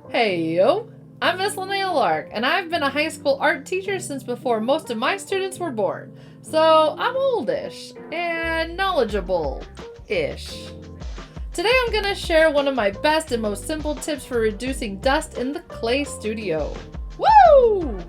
Heyo! I'm Miss Linnea Lark, and I've been a high school art teacher since before most of my students were born. So I'm oldish and knowledgeable-ish. Today I'm going to share one of my best and most simple tips for reducing dust in the clay studio. Woo!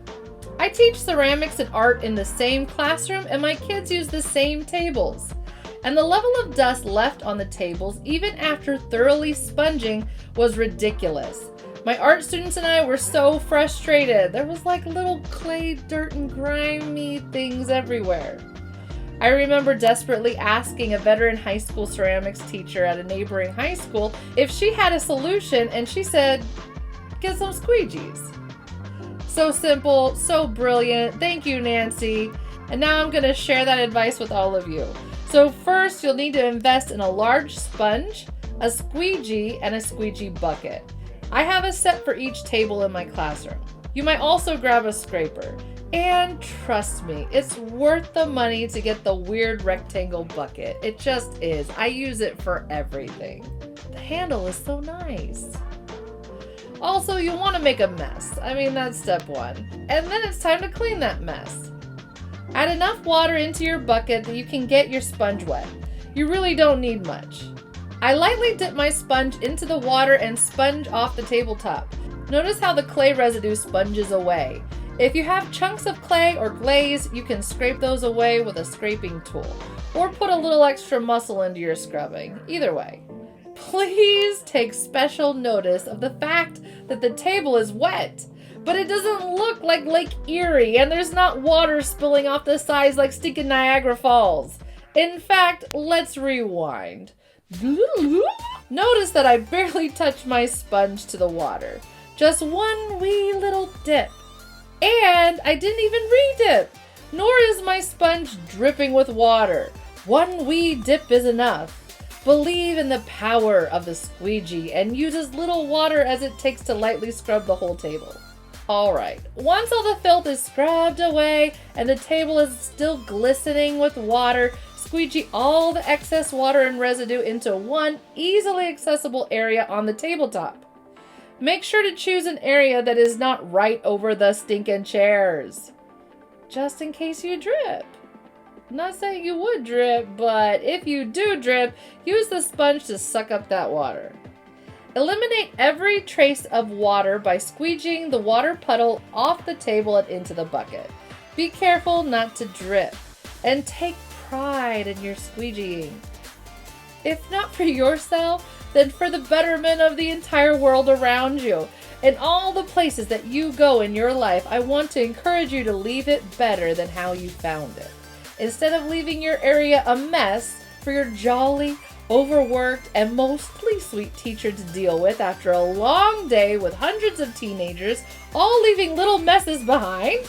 I teach ceramics and art in the same classroom, and my kids use the same tables. And the level of dust left on the tables, even after thoroughly sponging, was ridiculous. My art students and I were so frustrated. There was like little clay, dirt, and grimy things everywhere. I remember desperately asking a veteran high school ceramics teacher at a neighboring high school if she had a solution, and she said, "Get some squeegees." So simple, so brilliant. Thank you, Nancy. And now I'm going to share that advice with all of you. So first, you'll need to invest in a large sponge, a squeegee, and a squeegee bucket. I have a set for each table in my classroom. You might also grab a scraper. And trust me, it's worth the money to get the weird rectangle bucket. It just is. I use it for everything. The handle is so nice. Also, you want to make a mess. That's step one. And then it's time to clean that mess. Add enough water into your bucket that you can get your sponge wet. You really don't need much. I lightly dip my sponge into the water and sponge off the tabletop. Notice how the clay residue sponges away. If you have chunks of clay or glaze, you can scrape those away with a scraping tool, or put a little extra muscle into your scrubbing. Either way. Please take special notice of the fact that the table is wet, but it doesn't look like Lake Erie, and there's not water spilling off the sides like stinking Niagara Falls. In fact, let's rewind. Notice that I barely touched my sponge to the water. Just one wee little dip. And I didn't even re-dip, nor is my sponge dripping with water. One wee dip is enough. Believe in the power of the squeegee and use as little water as it takes to lightly scrub the whole table. Alright, once all the filth is scrubbed away and the table is still glistening with water, squeegee all the excess water and residue into one easily accessible area on the tabletop. Make sure to choose an area that is not right over the stinking chairs, just in case you drip. Not saying you would drip, but if you do drip, use the sponge to suck up that water. Eliminate every trace of water by squeegeeing the water puddle off the table and into the bucket. Be careful not to drip, and take pride in your squeegeeing. If not for yourself, then for the betterment of the entire world around you. In all the places that you go in your life, I want to encourage you to leave it better than how you found it. Instead of leaving your area a mess for your jolly, overworked, and mostly sweet teacher to deal with after a long day with hundreds of teenagers, all leaving little messes behind,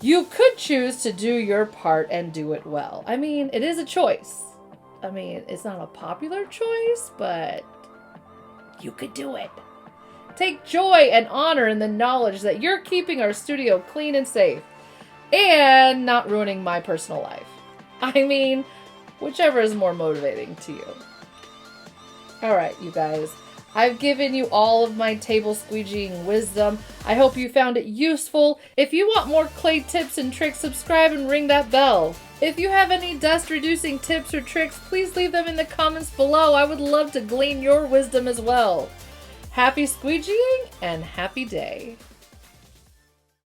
you could choose to do your part and do it well. It is a choice. It's not a popular choice, but you could do it. Take joy and honor in the knowledge that you're keeping our studio clean and safe, and not ruining my personal life. Whichever is more motivating to you. Alright, you guys. I've given you all of my table squeegeeing wisdom. I hope you found it useful. If you want more clay tips and tricks, subscribe and ring that bell. If you have any dust reducing tips or tricks, please leave them in the comments below. I would love to glean your wisdom as well. Happy squeegeeing and happy day.